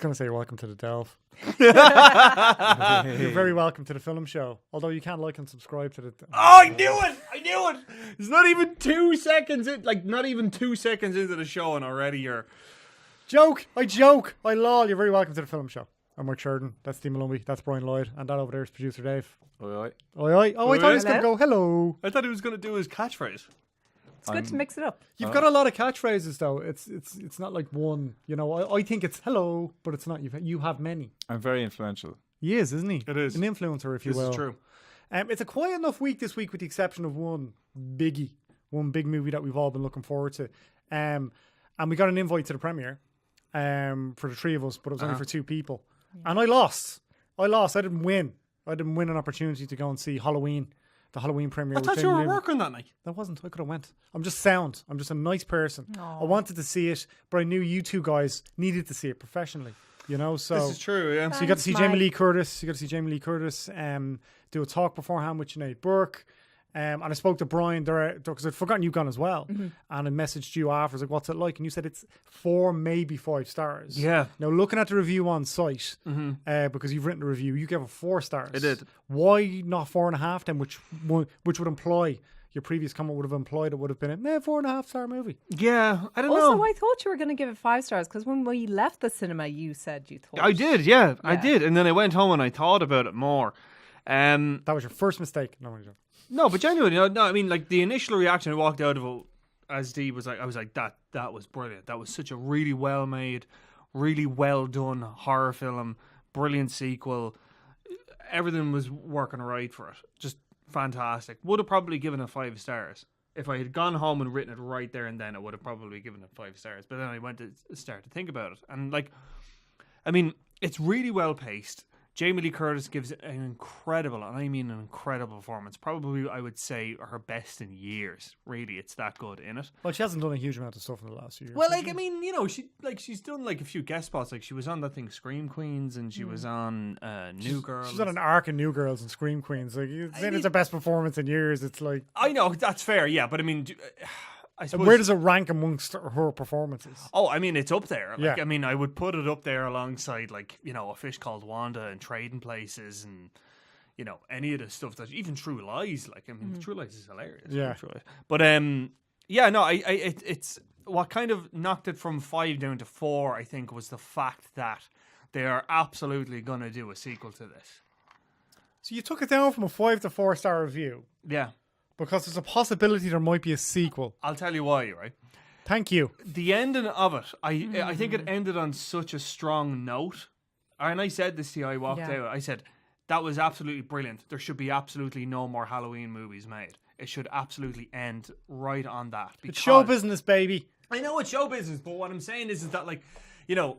going to say welcome to the Delve. You're very welcome to the Filum Show. Although you can't like and subscribe to the... Oh, I knew it! It's not even 2 seconds not even 2 seconds into the show and already you're... I joke. I lol. You're very welcome to the Filum Show. I'm Mark Sheridan. That's Steve Malumbi. That's Brian Lloyd. And that over there is producer Dave. Oi, oi. Oi, oi. Oh, I thought he was going to go, hello. I thought he was going to do his catchphrase. It's good to mix it up. You've got a lot of catchphrases, though. It's not like one. You know, I think it's hello, but it's not. You have many. I'm very influential. He is, isn't he? It is. An influencer, if you will. This is true. It's a quiet enough week this week with the exception of one big movie that we've all been looking forward to. And we got an invite to the premiere for the three of us, but it was only for two people. And I lost. I didn't win. I didn't win an opportunity to go and see the Halloween premiere. I thought you were working that night. That wasn't. I could have went. I'm just sound. I'm just a nice person. Aww. I wanted to see it, but I knew you two guys needed to see it professionally. You know, so this is true. Yeah. So you got to see Jamie Lee Curtis. Do a talk beforehand with Sinead Burke. And I spoke to Brian there because I'd forgotten you'd gone as well. Mm-hmm. And I messaged you after. I was like, what's it like? And you said it's 4, maybe 5 stars. Yeah. Now, looking at the review on site, because you've written the review, you gave it 4 stars. I did. Why not 4.5 then, which would imply, your previous comment would have implied it would have been a 4.5 star movie. Yeah, I don't know. Also, I thought you were going to give it 5 stars because when we left the cinema, you said you thought. I did, yeah, I did. And then I went home and I thought about it more. That was your first mistake. No, but genuinely, no. I mean, like the initial reaction I walked out of it as Steve was like, I was like, that was brilliant. That was such a really well made, really well done horror film, brilliant sequel. Everything was working right for it. Just fantastic. Would have probably given it 5 stars. If I had gone home and written it right there and then, I would have probably given it 5 stars. But then I went to start to think about it. And like, I mean, it's really well paced. Jamie Lee Curtis gives an incredible, and I mean an incredible performance. Probably, I would say, her best in years. Really, it's that good in it. Well, she hasn't done a huge amount of stuff in the last year. Well, like, I mean, you know, she's done like a few guest spots. Like, she was on that thing, Scream Queens, and she was on New Girls. She's on an arc in New Girls and Scream Queens. Like, you're saying it's her best performance in years. It's like, I know that's fair, yeah, but I mean, I suppose, where does it rank amongst her performances? Oh, I mean, it's up there. Like, yeah. I mean, I would put it up there alongside, like, you know, A Fish Called Wanda and Trading Places and, you know, any of the stuff that, even True Lies. Like, I mean, True Lies is hilarious. Yeah. But, yeah, no, it's what kind of knocked it from 5 down to 4, I think, was the fact that they are absolutely going to do a sequel to this. So you took it down from a 5 to 4 star review. Yeah. Because there's a possibility there might be a sequel. I'll tell you why, right? Thank you. The ending of it, I think it ended on such a strong note. And I said this to you, I walked out. I said, that was absolutely brilliant. There should be absolutely no more Halloween movies made. It should absolutely end right on that. It's show business, baby. I know it's show business, but what I'm saying is that, like, you know,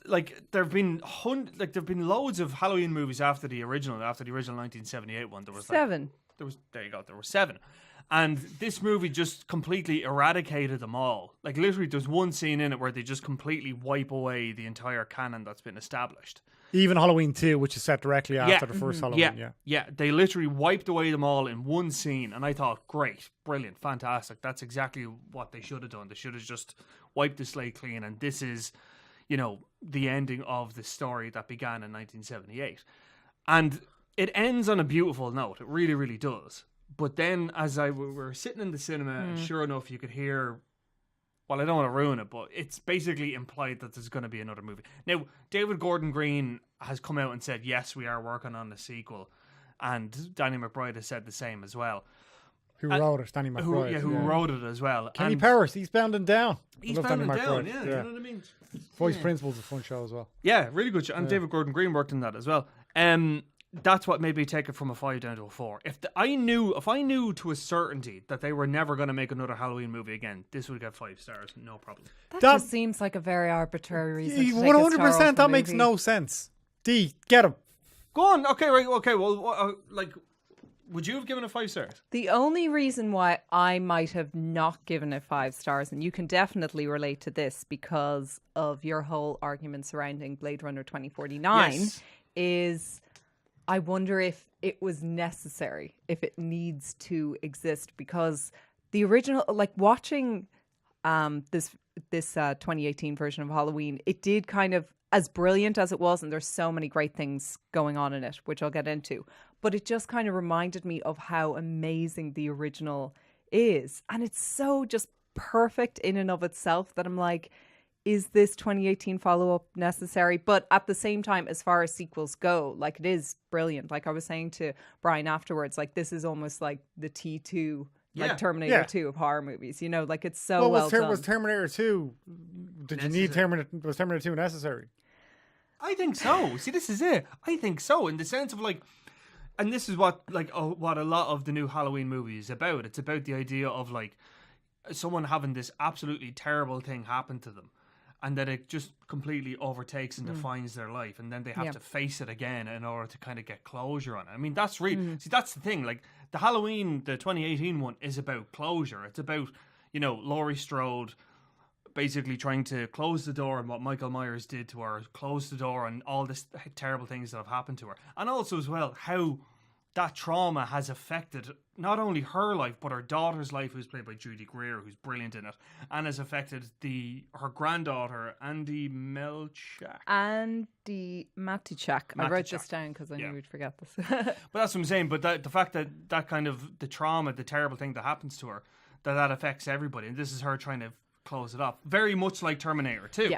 like there've been loads of Halloween movies after the original 1978 one. There was 7. There were 7. And this movie just completely eradicated them all. Like, literally, there's one scene in it where they just completely wipe away the entire canon that's been established. Even Halloween 2, which is set directly after the first Halloween. Yeah, they literally wiped away them all in one scene. And I thought, great, brilliant, fantastic. That's exactly what they should have done. They should have just wiped the slate clean. And this is, you know, the ending of the story that began in 1978. And it ends on a beautiful note. It really, really does. But then, as we were sitting in the cinema, sure enough, you could hear. Well, I don't want to ruin it, but it's basically implied that there's going to be another movie. Now, David Gordon Green has come out and said, yes, we are working on the sequel, and Danny McBride has said the same as well. Who wrote it? Danny McBride. Who wrote it as well. Kenny Powers, Eastbound and Down. Eastbound and Down, yeah. You know what I mean? Voice Principal's a fun show as well. Yeah, really good show. And David Gordon Green worked in that as well. That's what made me take it from a 5 down to a 4. If I knew to a certainty that they were never going to make another Halloween movie again, this would get 5 stars, no problem. That just seems like a very arbitrary reason. 100%. That makes no sense. D, get him. Go on. Okay, right. Okay. Well, like, would you have given it 5 stars? The only reason why I might have not given it 5 stars, and you can definitely relate to this because of your whole argument surrounding Blade Runner 2049, is I wonder if it was necessary, if it needs to exist, because the original, like watching this 2018 version of Halloween, it did kind of as brilliant as it was, and there's so many great things going on in it, which I'll get into, but it just kind of reminded me of how amazing the original is. And it's so just perfect in and of itself that I'm like, is this 2018 follow-up necessary? But at the same time, as far as sequels go, like, it is brilliant. Like I was saying to Brian afterwards, like, this is almost like the T2, like Terminator 2 of horror movies. You know, like, it's so well done. Was Terminator 2, did you need was Terminator 2 necessary? I think so. See, this is it. I think so, in the sense of, like, and this is what, like, what a lot of the new Halloween movie is about. It's about the idea of, like, someone having this absolutely terrible thing happen to them, and that it just completely overtakes and defines their life, and then they have to face it again in order to kind of get closure on it. I mean, that's really see, that's the thing. Like, the Halloween, the 2018 one, is about closure. It's about, you know, Laurie Strode basically trying to close the door on what Michael Myers did to her, close the door on all this terrible things that have happened to her, and also as well how that trauma has affected not only her life but her daughter's life, who's played by Judy Greer, who's brilliant in it, and has affected her granddaughter Andy Melchak. Andy Matichak. I wrote this down because I knew we'd forget this. But that's what I'm saying. But the fact that kind of the trauma, the terrible thing that happens to her, that affects everybody, and this is her trying to close it up, very much like Terminator 2.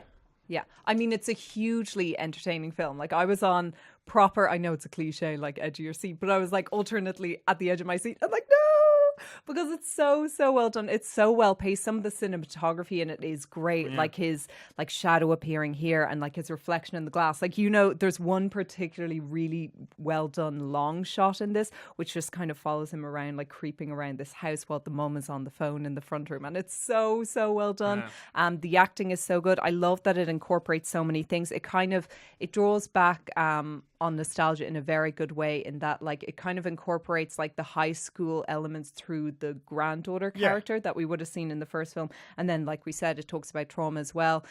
Yeah, I mean, it's a hugely entertaining film. Like, I was on proper, I know it's a cliche, like, edge of your seat, but I was like alternately at the edge of my seat. I'm like, no, because it's so well done. It's so well paced. Some of the cinematography in it is great. Like his like shadow appearing here and like his reflection in the glass. Like, you know, there's one particularly really well done long shot in this, which just kind of follows him around, like creeping around this house while the mum is on the phone in the front room. And it's so well done. The acting is so good. I love that it incorporates so many things. It draws back on nostalgia in a very good way, in that, like, it kind of incorporates like the high school elements through the granddaughter character that we would have seen in the first film, and then, like we said, it talks about trauma as well.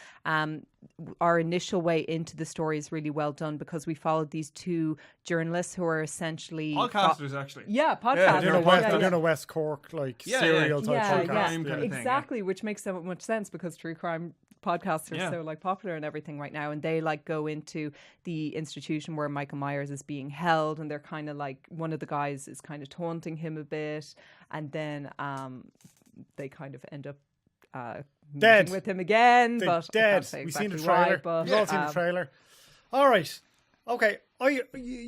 Our initial way into the story is really well done because we followed these two journalists who are essentially podcasters, actually. Podcasters. They're in a West Cork, like, serial type crime kind of thing. Exactly, which makes so much sense because true crime podcasts are so like popular and everything right now, and they like go into the institution where Michael Myers is being held, and they're kind of like, one of the guys is kind of taunting him a bit, and then they kind of end up dead with him again. They're but dead. Exactly We've seen the trailer. We've all seen the trailer. All right. Okay.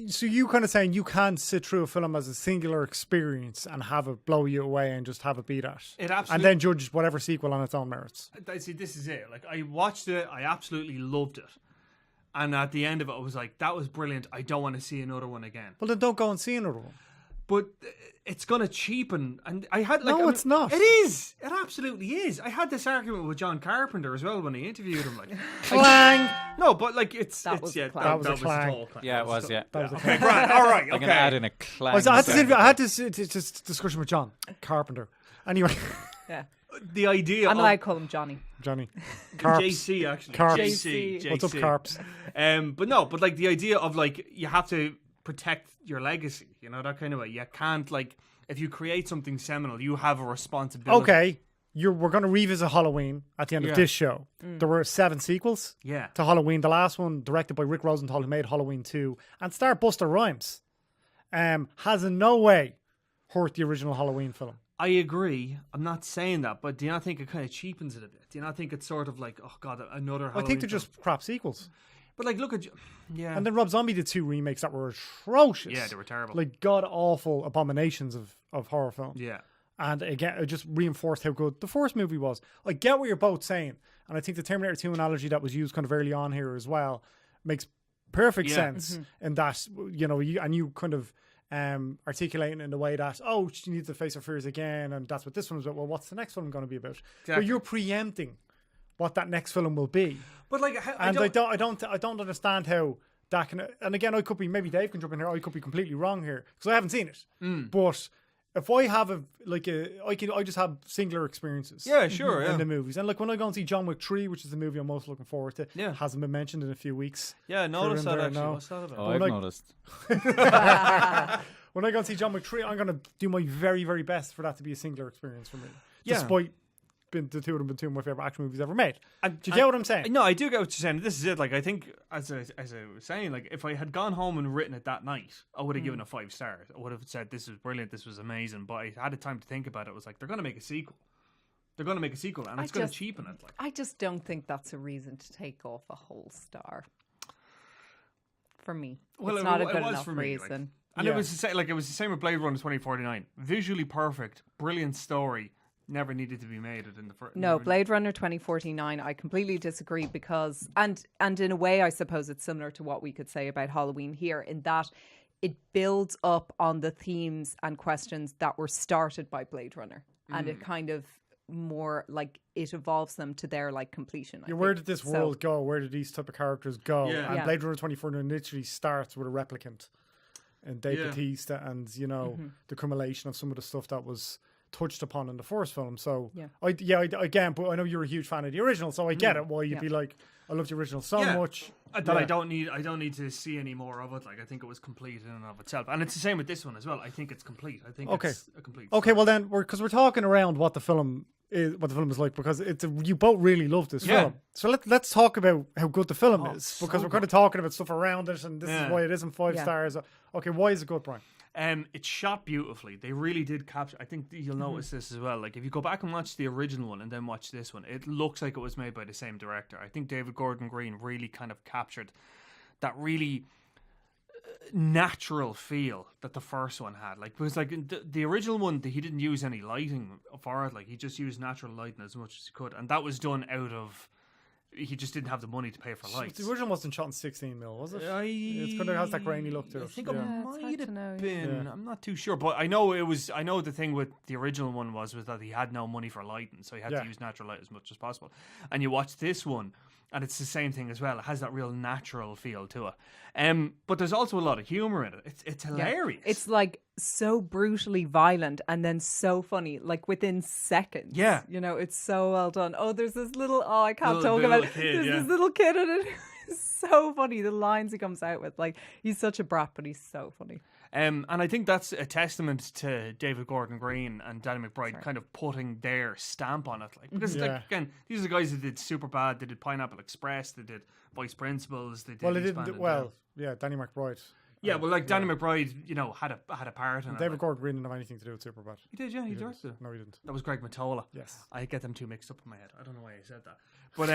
So you kind of saying you can't sit through a film as a singular experience and have it blow you away and just have it be that. It absolutely, and then judge whatever sequel on its own merits. See, this is it. Like, I watched it, I absolutely loved it. And at the end of it, I was like, that was brilliant. I don't want to see another one again. Well, then don't go and see another one. But it's going to cheapen. And I had like... No, it's not. It is. It absolutely is. I had this argument with John Carpenter as well when I interviewed him. Like, clang! No, but like, that was a clang. a total clang. Yeah, it was, yeah. That was a Okay, right. All right, okay. I'm going to add in a clang. I had this discussion with John Carpenter. Anyway. Yeah. The idea and of... I call him Johnny. Carps. JC, actually. Carps. JC. What's up, Carps? But like the idea of like, you have to protect your legacy, you know, that kind of way. You can't, like, if you create something seminal, you have a responsibility. Okay, we're going to revisit Halloween at the end of this show. There were 7 sequels to Halloween. The last one, directed by Rick Rosenthal, who made Halloween 2, and starred Busta Rhymes, has in no way hurt the original Halloween film. I agree. I'm not saying that, but do you not think it kind of cheapens it a bit? Do you not think it's sort of like, oh God, another Halloween I think they're film? just crap sequels. But like, look at... Yeah. And then Rob Zombie did 2 remakes that were atrocious. Yeah, they were terrible. Like, god-awful abominations of horror films. Yeah. And again, it just reinforced how good the first movie was. I get what you're both saying. And I think the Terminator 2 analogy that was used kind of early on here as well makes perfect sense in that, you know, you kind of articulating in the way that, oh, she needs to face her fears again, and that's what this one is about. Well, what's the next one going to be about? Exactly. But you're preempting what that next film will be. But like, I don't understand how that can. And again, I could be, maybe Dave can jump in here. I could be completely wrong here because I haven't seen it. But if I have I just have singular experiences. Yeah, sure. In the movies, and like when I go and see John Wick 3, which is the movie I'm most looking forward to, hasn't been mentioned in a few weeks. Yeah, notice that actually. What's that about? Oh, I've noticed. When I go and see John Wick 3, I'm going to do my very, very best for that to be a singular experience for me. Yeah. Despite been the two of them been two of my favorite action movies ever made. Do you get what I'm saying? No, I do get what you're saying. This is it. Like, I think, as I was saying, like, if I had gone home and written it that night, I would have given it 5 stars. I would have said, this was brilliant, this was amazing. But I had the time to think about it. It was like, they're going to make a sequel. They're going to make a sequel, and it's going to cheapen it. Like, I just don't think that's a reason to take off a whole star. For me, well, it's not a good was enough for me, reason. Like, and it was the same with Blade Runner 2049. Visually perfect, brilliant story. Never needed to be made it in the first. No, Blade Runner 2049, I completely disagree because, and in a way, I suppose it's similar to what we could say about Halloween here, in that it builds up on the themes and questions that were started by Blade Runner, and it kind of more like it evolves them to their like completion. Where did this world go? Where did these type of characters go? Yeah. And Blade Runner 2049 literally starts with a replicant and Dave Bautista, and the accumulation of some of the stuff that was touched upon in the first film. So again, but I know you're a huge fan of the original, so I get it why you'd be like, I love the original so much. That I don't need to see any more of it. Like, I think it was complete in and of itself, and it's the same with this one as well. I think it's complete. I think it's a complete story. Okay, well then, because we're talking around what the film is like, because you both really love this film. So let's talk about how good the film is, because we're kind of talking about stuff around it, and this is why it isn't 5 stars. Okay, why is it good, Brian? It's shot beautifully. They really did capture. I think you'll notice this as well. Like, if you go back and watch the original one and then watch this one, it looks like it was made by the same director. I think David Gordon Green really kind of captured that really natural feel that the first one had. Like, because like the original one, he didn't use any lighting for it. Like, he just used natural lighting as much as he could, and that was done out of. He just didn't have the money to pay for lights. The original wasn't shot in 16mm, was it? It's kind of has that grainy look to it. I think it might have been. Yeah. I'm not too sure, but I know it was. I know the thing with the original one was that he had no money for lighting, so he had to use natural light as much as possible. And you watch this one, and it's the same thing as well. It has that real natural feel to it. But there's also a lot of humor in it. It's hilarious. It's like so brutally violent and then so funny, like within seconds. Yeah. It's so well done. Oh, there's this little, I can't talk about it. There's this little kid in it. It's so funny. The lines he comes out with, like, he's such a brat, but he's so funny. And I think that's a testament to David Gordon Green and Danny McBride kind of putting their stamp on it. Like, because like, again, these are the guys that did Superbad, they did Pineapple Express, they did Vice Principals, they did. Well, they didn't. Danny McBride. Yeah, well, like Danny McBride, had a part in it. David Gordon Green didn't have anything to do with Superbad. He did, yeah, he directed it. No, he didn't. That was Greg Mottola. Yes, I get them two mixed up in my head. I don't know why I said that, but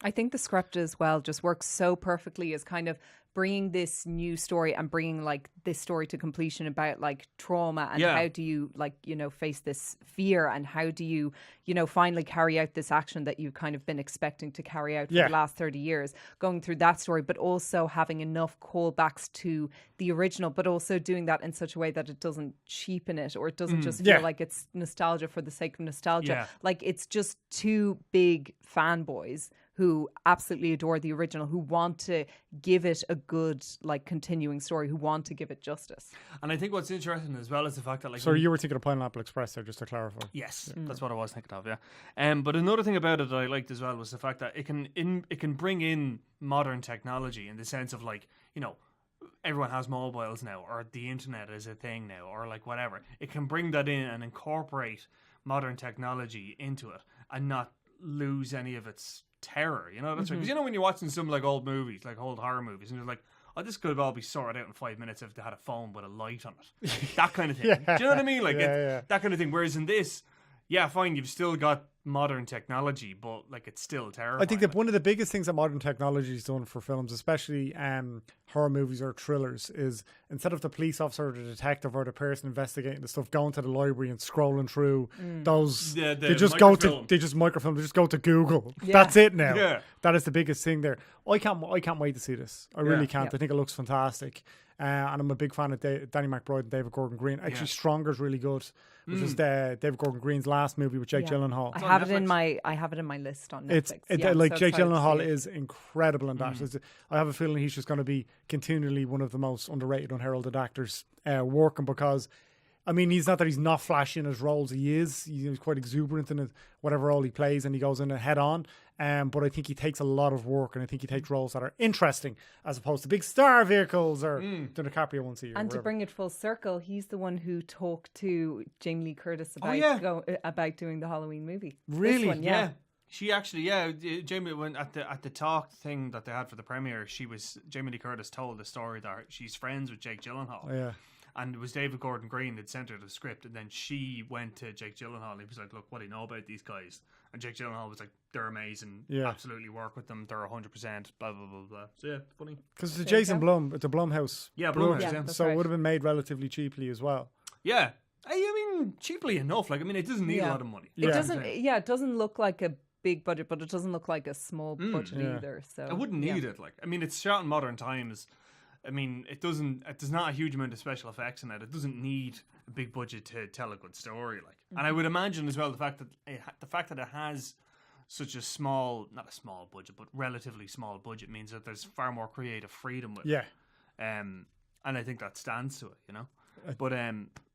I think the script as well just works so perfectly as kind of bringing this new story and bringing like this story to completion about like trauma and how do you face this fear, and how do you finally carry out this action that you've kind of been expecting to carry out for the last 30 years, going through that story, but also having enough callbacks to the original, but also doing that in such a way that it doesn't cheapen it, or it doesn't just feel like it's nostalgia for the sake of nostalgia. Like, it's just two big fanboys who absolutely adore the original, who want to give it a good, like, continuing story, who want to give it justice. And I think what's interesting as well is the fact that, like... So you were thinking of Pineapple Express there, just to clarify. Yes, that's what I was thinking of, yeah. But another thing about it that I liked as well was the fact that it can bring in modern technology in the sense of, like, everyone has mobiles now, or the internet is a thing now, or like whatever. It can bring that in and incorporate modern technology into it and not lose any of its terror, that's right. Because when you're watching some like old movies, like old horror movies, and you're like, oh, this could have all be sorted out in 5 minutes if they had a phone with a light on it. That kind of thing. Do you know what I mean? Like that kind of thing. Whereas in this, fine, you've still got modern technology, but like it's still terrifying. I think that one of the biggest things that modern technology has done for films, especially horror movies or thrillers, is instead of the police officer or the detective or the person investigating the stuff going to the library and scrolling through those, they just microfilm, they just go to Google. That's it now. That is the biggest thing there. I can't wait to see this. I really can't. I think it looks fantastic. And I'm a big fan of Danny McBride and David Gordon Green. Actually, Stronger's really good, which is David Gordon Green's last movie with Jake Gyllenhaal. I have it in my list on Netflix. Jake Gyllenhaal is incredible in that. I have a feeling he's just going to be continually one of the most underrated, unheralded actors working, because I mean, he's not flashy in his roles. He's quite exuberant in whatever role he plays, and he goes in head on. But I think he takes a lot of work, and I think he takes roles that are interesting as opposed to big star vehicles or DiCaprio once a year. And to bring it full circle, he's the one who talked to Jamie Lee Curtis about doing the Halloween movie. Really? This one, yeah. She actually, Jamie, when at the talk thing that they had for the premiere, Jamie Lee Curtis told the story that she's friends with Jake Gyllenhaal. Oh, yeah. And it was David Gordon Green that sent her the script, and then she went to Jake Gyllenhaal and he was like, look, what do you know about these guys? And Jake Gyllenhaal was like, they're amazing, absolutely work with them, they're 100%, blah, blah, blah, blah. So yeah, funny. Because it's Jason Blum, it's a Blumhouse. Yeah, Blumhouse, yeah. So it would have been made relatively cheaply as well. Yeah. I mean, cheaply enough. Like, I mean, it doesn't need a lot of money. It doesn't look like a big budget, but it doesn't look like a small budget either. So I wouldn't need it. Like, I mean, it's shot in modern times. I mean, there's not a huge amount of special effects in it. It doesn't need a big budget to tell a good story. Like, and I would imagine as well the fact that it has such a not a small budget, but relatively small budget means that there's far more creative freedom with it. Yeah. And I think that stands to it, you know. But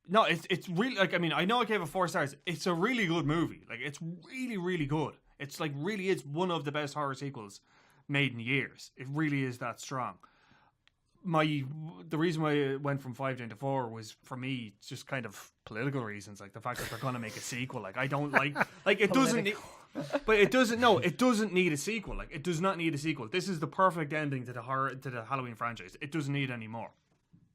no, it's really, like, I mean, I know I gave it 4 stars. It's a really good movie. Like, it's really, really good. It's like really is one of the best horror sequels made in years. It really is that strong. The reason why it went from 5 down to 4 was, for me, just kind of political reasons, like the fact that they're going to make a sequel. Like, I don't like it doesn't need, but it doesn't need a sequel. Like, it does not need a sequel. This is the perfect ending to the Halloween franchise. It doesn't need any more.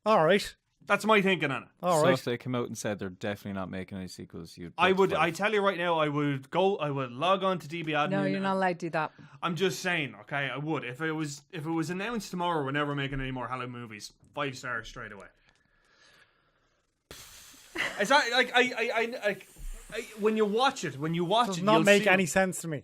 All right. That's my thinking on it. All so right. if they come out and said they're definitely not making any sequels, I tell you right now, I would log on to DB Admin. No, you're not allowed to do that. I'm just saying, okay, I would. If it was announced tomorrow we're never making any more Halloween movies, 5 stars straight away. Is that like when you watch it, Does not make any sense to me.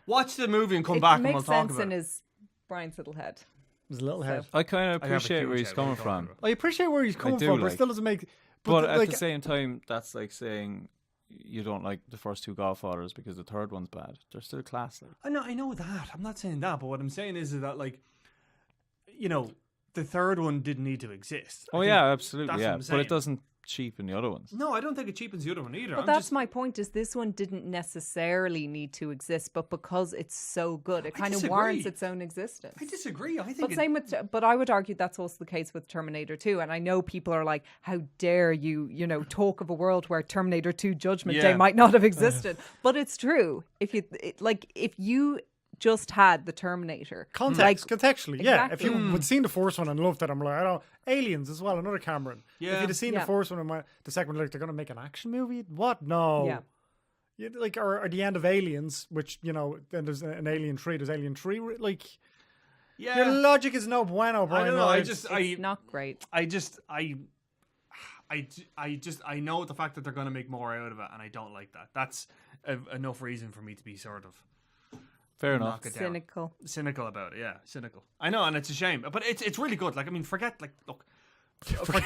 Watch the movie and come back and we'll talk about it. It makes sense in his Brian's little head. His little head. I kind of I have a appreciate huge where he's head, coming what are you talking from. about? I appreciate where he's coming from, but it still doesn't make... But at the same time, that's like saying you don't like the first 2 Godfathers because the third one's bad. They're still classic. I know that. I'm not saying that, but what I'm saying is that, like, you know, the third one didn't need to exist. Oh yeah, absolutely, yeah. But saying. it doesn't cheapen the other ones. No, I don't think it cheapens the other one either. But that's my point, is this one didn't necessarily need to exist, but because it's so good, it kind of warrants its own existence. I disagree. I think But I would argue that's also the case with Terminator 2. And I know people are like, how dare you, talk of a world where Terminator 2 Judgment Day might not have existed. But it's true. If you just had the Terminator. Contextually, yeah. Exactly. If you had seen the first one and loved it, I'm like, I don't. Aliens as well, another Cameron. Yeah. If you'd have seen the first one and the second one, like, they're going to make an action movie? What? No. Yeah. Or the end of Aliens, which, then there's an Alien 3, there's Alien 3, like... Yeah. Your logic is no bueno, Brian. I don't know. It's not great. I know the fact that they're going to make more out of it, and I don't like that. That's enough reason for me to be sort of... Fair enough. Cynical about it, yeah. Cynical. I know, and it's a shame. But it's really good. Like, I mean, forget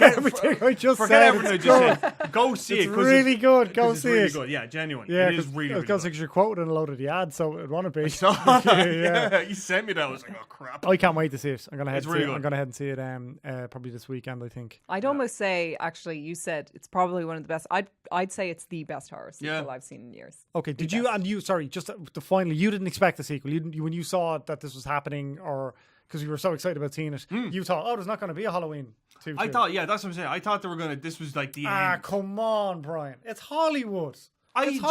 everything I just said. Everything I just said. Go see it. It's really good. Go see really it. Good. Yeah, genuine. Yeah, it is really, really good. Because you're quoting a load of the ads, so it'd want to be. Yeah, you sent me that. I was like, oh, crap. I can't wait to see it. I'm going to head really see it. I'm going to head and see it probably this weekend, I think. I'd almost say, actually, you said it's probably one of the best. I'd say it's the best horror sequel I've seen in years. Okay, did you, sorry, just to finally, you didn't expect a sequel. When you saw that this was happening, or... because you were so excited about seeing it, you thought, there's not going to be a Halloween 2. I thought, that's what I'm saying. I thought they were going to, this was like the end. Come on, Brian. It's Hollywood. If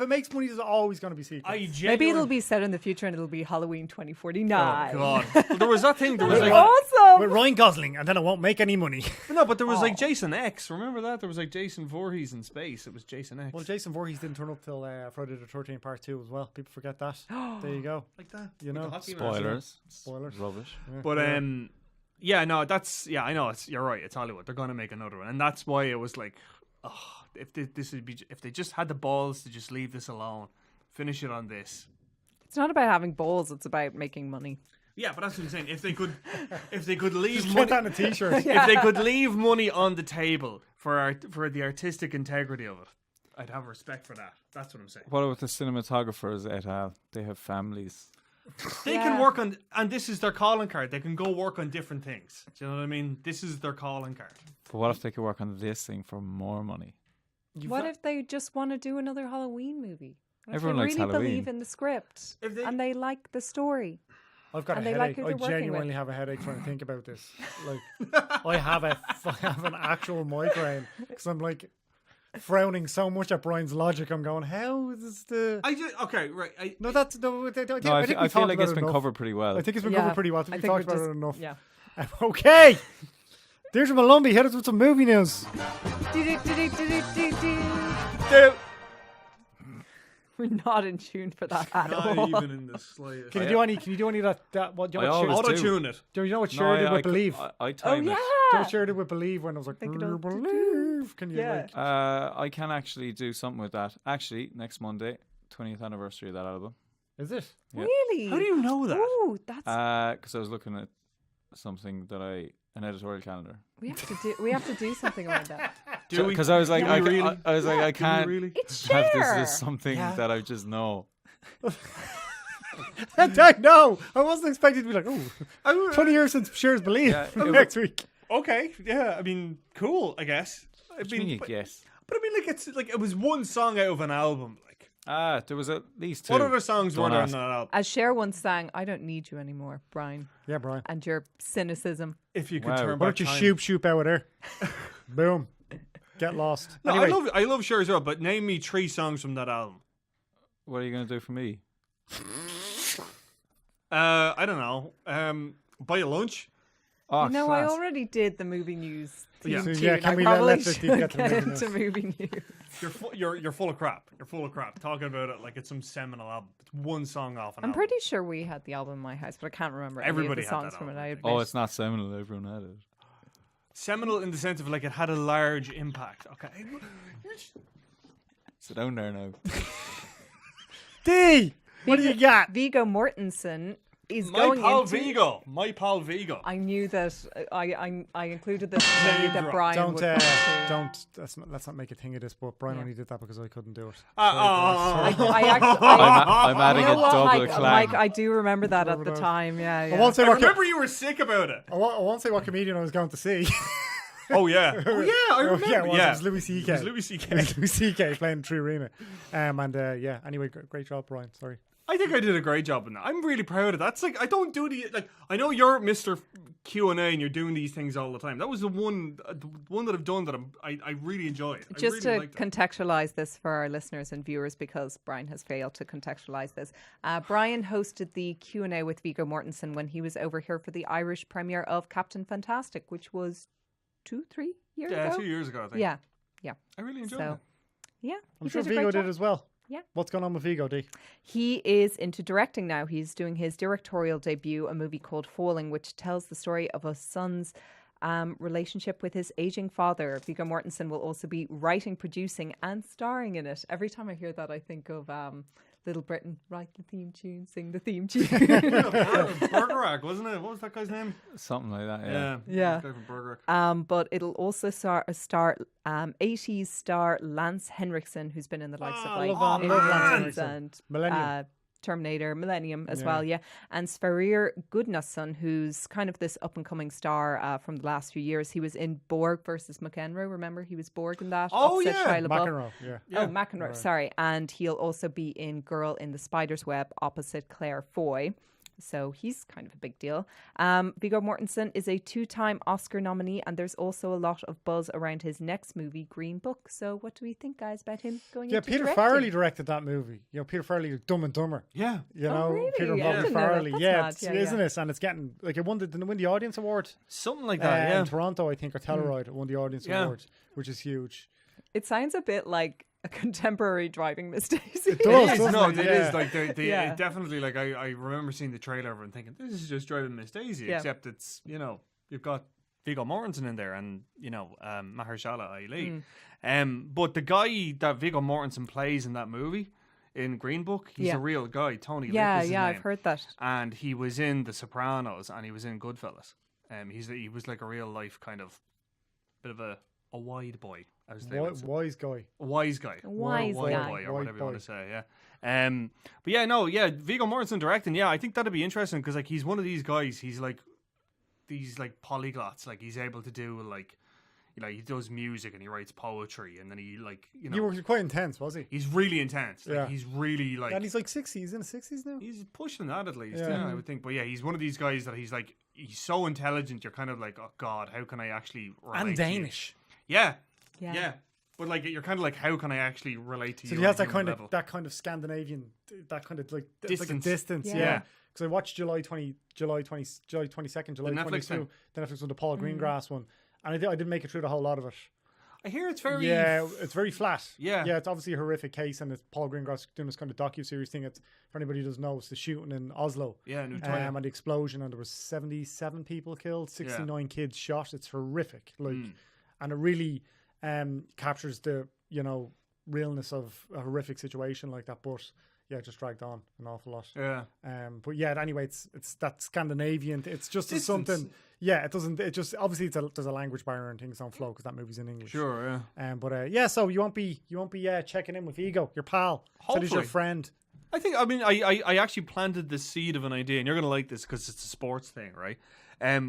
it makes money, there's always going to be sequels. Maybe it'll be set in the future and it'll be Halloween 2049. Oh, God. Well, there was that thing. There was awesome. With Ryan Gosling, and then it won't make any money. No, but there was like Jason X. Remember that? There was like Jason Voorhees in space. It was Jason X. Well, Jason Voorhees didn't turn up till Friday the 13th Part 2 as well. People forget that. There you go. Like that. Spoilers. Rubbish. Yeah. But I know you're right. It's Hollywood. They're going to make another one, and that's why it was like, if they just had the balls to just leave this alone, finish it on this. It's not about having balls. It's about making money. Yeah, but that's what I'm saying. If they could leave just money, put that in a t-shirt. If they could leave money on the table for the artistic integrity of it, I'd have respect for that. That's what I'm saying. What about the cinematographers et al? They have families. They can work on, and this is their calling card. They can go work on different things. Do you know what I mean? This is their calling card. But what if they could work on this thing for more money? What if they just want to do another Halloween movie? What Everyone if likes they really Halloween. believe in the script and they like the story? I've got a And they like headache. who I they're working genuinely with. have a headache trying to think about this. Like, I have an actual migraine because I'm like frowning so much at Brian's logic. I'm going, how is this the? Right. No, that's no. I No, think I we feel talked like about it's it been enough. covered pretty well. I think it's been Yeah, covered pretty well. I We've think talked we're about it just- enough. Yeah. Okay. Deirdre Malumbi, hit us with some movie news. We're not in tune for that at all. Not even in the slightest. Can you do any? Can you do any of that? What? You I know what always Cher, Auto tune it. do you know what No, Cher did I with Believe? I Oh time yeah. it. Do you know what Cher did with Believe when I was like, Think it'll- Believe? Can you Yeah. like? I can actually do something with that. Actually, next Monday, 20th anniversary of that album. Is it? Yeah. Really? How do you know that? Ooh, that's Because I was looking at something that an editorial calendar. we have to do something about that. Do we? Because I was like, Do we really? I was like, I Do we can't really? It's have Cher. this as something that I just know. I don't know. I wasn't expecting to be like, oh, 20 years since Cher's Believe Yeah, next week. Okay, yeah. I mean, cool. I guess. I What do you mean, but, yes. but I mean, like it's like it was one song out of an album. Like, There was at least two. what other songs were Don't there on ask. that album? As Cher once sang, "I don't need you anymore, Brian," Yeah, Brian. and your cynicism. If you could Wow. turn Why back don't you time. shoop out of there? Boom. Get lost. No, Anyway, I love Cher as well. But name me 3 songs from that album. What are you going to do for me? I don't know. Buy a lunch. Oh, You know, class. I already did the movie news. Yeah. Theme So, yeah, tune. can I we probably let the should Steve get to get movie into movie news. You're full of crap. You're full of crap. Talking about it like it's some seminal album. It's one song off an I'm album. pretty sure we had the album in my house, but I can't remember Everybody any of the had songs that from it. album. I admit. Oh, it's not seminal. Everyone had it. Seminal in the sense of like it had a large impact. Okay. Sit down there now. D, what do you got? Viggo Mortensen is My going pal into. Viggo. My pal Viggo. I knew that I included this. And I knew that drop. Brian Don't, would want to. don't. Let's not make a thing of this. But Brian Yeah. only did that because I couldn't do it. I I'm adding you a know what, double Mike, clang. Mike, I do remember that at the Remember that. time. Yeah, I yeah. won't say I what. remember you were sick about it. I won't say what comedian I was going to see. Oh yeah. Oh yeah. I remember. Yeah, it Yeah. was Louis C.K. It was Louis C.K. It was Louis C.K. playing Tree Arena. Yeah. Anyway, great job, Brian. Sorry. I think I did a great job in that. I'm really proud of that. It's like I don't do I know you're Mr. Q&A and you're doing these things all the time. That was the one that I've done that I really enjoyed. Just I really to liked it. contextualize this for our listeners and viewers, because Brian has failed to contextualize this. Brian hosted the Q&A with Viggo Mortensen when he was over here for the Irish premiere of Captain Fantastic, which was 2-3 years ago. 2 years ago, I think. Yeah. I really enjoyed So, it. yeah, I'm he sure did a great Vigo job. did as well. Yeah. What's going on with Vigo, D? He is into directing now. He's doing his directorial debut, a movie called Falling, which tells the story of a son's relationship with his aging father. Viggo Mortensen will also be writing, producing, and starring in it. Every time I hear that, I think of Little Britain. Write the theme tune, sing the theme tune. Bergerac, wasn't it? What was that guy's name? Something like that, yeah. Yeah. This guy from Bergerac. But it'll also star 80s star Lance Henriksen, who's been in the likes of like love Indiana Lance Jones Henriksen. and Millennium. Terminator, Millennium as Yeah. well, yeah. And Sverrir Gudnason, who's kind of this up and coming star from the last few years. He was in Borg versus McEnroe. Remember, he was Borg in that. Oh, opposite yeah. Shia LaBeouf. McEnroe, yeah. Oh, McEnroe, sorry. And he'll also be in Girl in the Spider's Web opposite Claire Foy. So he's kind of a big deal. Viggo Mortensen is a 2-time Oscar nominee, and there's also a lot of buzz around his next movie, Green Book. So what do we think, guys, about him going Yeah, into Peter directing? Farrelly directed that movie. You know, Peter Farrelly, Dumb and Dumber. Yeah. You Oh, know, really? Peter Yeah. Bobby I didn't know that. Farrelly. That's Yeah, mad. it's, Yeah, isn't yeah. it? And it's getting like it didn't it win the audience award. Something like that, In Toronto, I think, or Telluride won the audience Yeah. award, which is huge. It sounds a bit like a contemporary driving Miss Daisy. It It does, is, doesn't no, it? it Yeah. is like they Yeah. it definitely like I remember seeing the trailer of it and thinking this is just driving Miss Daisy, Yeah. except it's you've got Viggo Mortensen in there and Mahershala Ali. But the guy that Viggo Mortensen plays in that movie in Green Book, he's Yeah. a real guy. Tony Lip Yeah, is his yeah, name. I've heard that. And he was in The Sopranos and he was in Goodfellas. He was like a real life kind of bit of a wide boy. as they would say. Wise guy. Wise guy. Wise White guy. boy, or White whatever you boy. want to say, yeah. But yeah, no, yeah, Viggo Mortensen directing, yeah, I think that'd be interesting because like he's one of these guys. He's like these like polyglots. Like he's able to do like, you know, he does music and he writes poetry, and then he like, you know, He was quite intense, was he? he's really intense. Like Yeah. he's really like, And he's like 60s. He's in his 60s now. he's pushing that at least. Yeah. Yeah, I would think. But yeah, he's one of these guys that he's like, he's so intelligent. You're kind of like, oh God, how can I actually relate And to you? Danish. Yeah. Yeah. Yeah. But like you're kind of like, how can I actually relate to So you? he has on a that human kind level? of Scandinavian, that kind of like it's like a Distance. distance. Yeah. Yeah. Because I watched July 22nd, July Netflix 22, thing. the Netflix one, the Paul Greengrass one, and I didn't make it through the whole lot of it. I hear it's very Yeah, it's very flat. Yeah. Yeah, it's obviously a horrific case, and it's Paul Greengrass doing this kind of docu-series thing. It's, for anybody who doesn't know, it's the shooting in Oslo. Yeah, New And the explosion, and there was 77 people killed, 69 kids shot. It's horrific, like, and it really captures the, you know, realness of a horrific situation like that. But yeah, it just dragged on an awful lot. Yeah. But yeah, anyway, it's that Scandinavian. It's just Distance. something. Yeah, it doesn't. It just obviously there's a language barrier and things don't flow because that movie's in English. Sure, yeah. But yeah, so you won't be checking in with Ego, your pal. Said he's your Hopefully. friend. I mean, I actually planted the seed of an idea, and you're going to like this because it's a sports thing, right?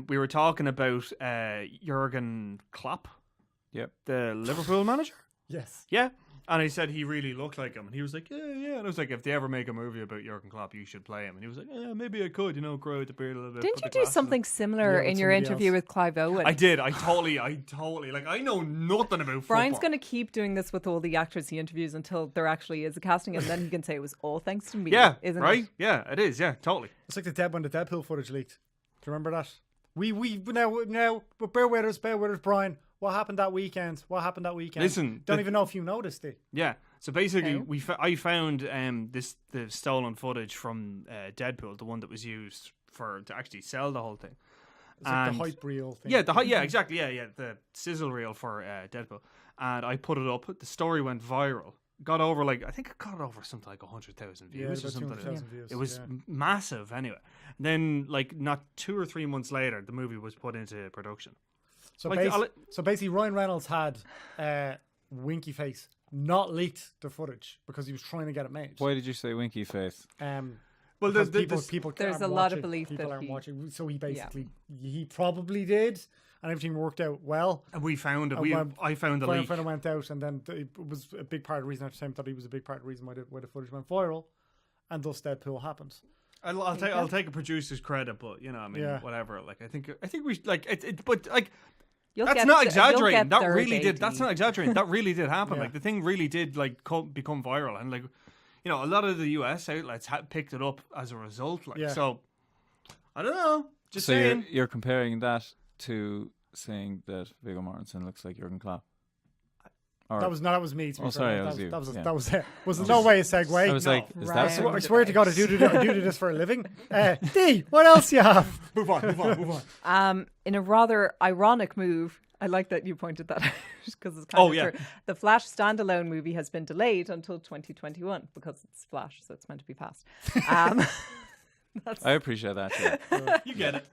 We were talking about Jurgen Klopp, Yep. the Liverpool manager. Yes. Yeah. And I said he really looked like him. And he was like, yeah. And I was like, if they ever make a movie about Jurgen Klopp, you should play him. And he was like, yeah, maybe I could, you know, grow out the beard a little bit. Didn't put you the do glasses something on. similar Yeah, with in your somebody interview else. with Clive Owen? I did. I totally, like, I know nothing about Brian's football. going to keep doing this with all the actors he interviews until there actually is a casting, and then he can say it was all thanks to me. Yeah, isn't right? it? Yeah, it is. Yeah, totally. It's like when the Deadpool footage leaked. Do you remember that? We now but bear with us, Brian. What happened that weekend? Listen, Don't even know if you noticed it. Yeah. So basically, Okay. I found the stolen footage from Deadpool, the one that was used to actually sell the whole thing. It's like And- the hype reel thing. Yeah, exactly. Yeah, the sizzle reel for Deadpool, and I put it up. The story went viral. Got over I think it got over something like 100,000 Yeah, views or about something. 200,000 views. It was yeah. massive anyway. And then not 2 or 3 months later, the movie was put into production. So, Like, so basically, Ryan Reynolds had Winky Face not leaked the footage because he was trying to get it made. Why did you say winky face? Well, Because the people There's aren't a lot of watching. belief people that aren't he- watching. So he basically he probably did, and everything worked out well. and we found it. And I found the Brian leak. Fenner went out, and then it was a big part of the reason. At the time, thought he was a big part of the reason why the footage went viral, and thus Deadpool happened. I'll take a producer's credit, but you know, I mean, Yeah. whatever. Like, I think we like it, but like. You'll That's get not th- exaggerating. you'll get That third really did. AD. That's not exaggerating. That really did happen. Yeah. Like the thing really did become viral, and like, you know, a lot of the US outlets picked it up as a result. Like, Yeah. so I don't know. Just So saying. you're comparing that to saying that Viggo Mortensen looks like Jurgen Klopp. Or, That was me. To be Oh, fair. sorry, that that was you. That was Yeah. that was it. Was no way a segue. I was like, is Right. that I swear to God, I do this for a living. D, what else you have? Move on. In a rather ironic move, I like that you pointed that out because it's kind of yeah. true. The Flash standalone movie has been delayed until 2021 because it's Flash, so it's meant to be fast. I appreciate that. Yeah. You get it.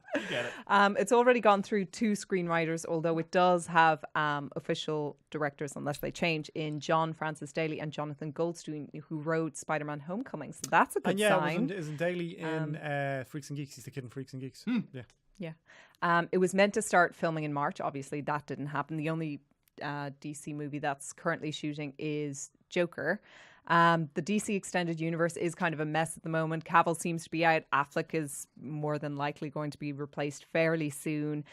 It's already gone through 2 screenwriters, although it does have official directors, unless they change, in John Francis Daly and Jonathan Goldstein, who wrote Spider-Man: Homecoming. So that's a good And yeah, sign. isn't Daly in Freaks and Geeks? He's the kid in Freaks and Geeks. Yeah. Yeah. It was meant to start filming in March. Obviously, that didn't happen. The only DC movie that's currently shooting is Joker. The DC Extended Universe is kind of a mess at the moment. Cavill seems to be out. Affleck is more than likely going to be replaced fairly soon.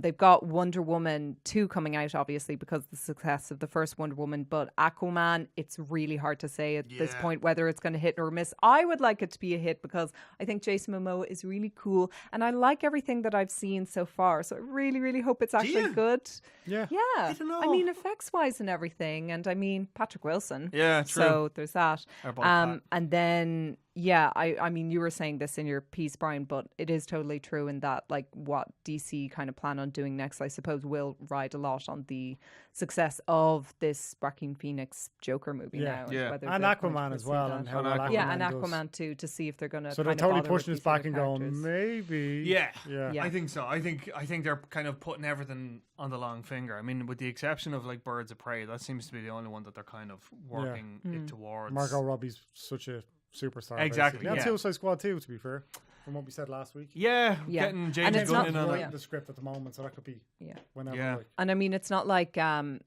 They've got Wonder Woman 2 coming out, obviously, because of the success of the first Wonder Woman. But Aquaman, it's really hard to say at this Yeah. point whether it's going to hit or miss. I would like it to be a hit because I think Jason Momoa is really cool. And I like everything that I've seen so far. So I really, really hope it's actually you? good. Yeah. Yeah. I don't know. mean, effects-wise and everything. And I mean, Patrick Wilson. Yeah, true. So there's that. Our boy Pat. And then Yeah, I mean, you were saying this in your piece, Brian, but it is totally true in that, like, what DC kind of plan on doing next, I suppose, will ride a lot on the success of this Joaquin Phoenix Joker movie now. Yeah. Whether And they're going to Aquaman as pursue well. that. And how Aquaman. Yeah, and does. Aquaman too, to see if they're going to. So they're totally pushing us back and going, maybe. Yeah. Yeah. I think so. I think they're kind of putting everything on the long finger. I mean, with the exception of like Birds of Prey, that seems to be the only one that they're kind of working it towards. Margot Robbie's such a superstar. Exactly. And Yeah. Suicide Squad too, to be fair, from what we said last week. Yeah, Yeah. getting And James it's Gunn not- in on writing it. the script at the moment, so that could be whenever. Yeah. Like. And I mean, it's not like Harley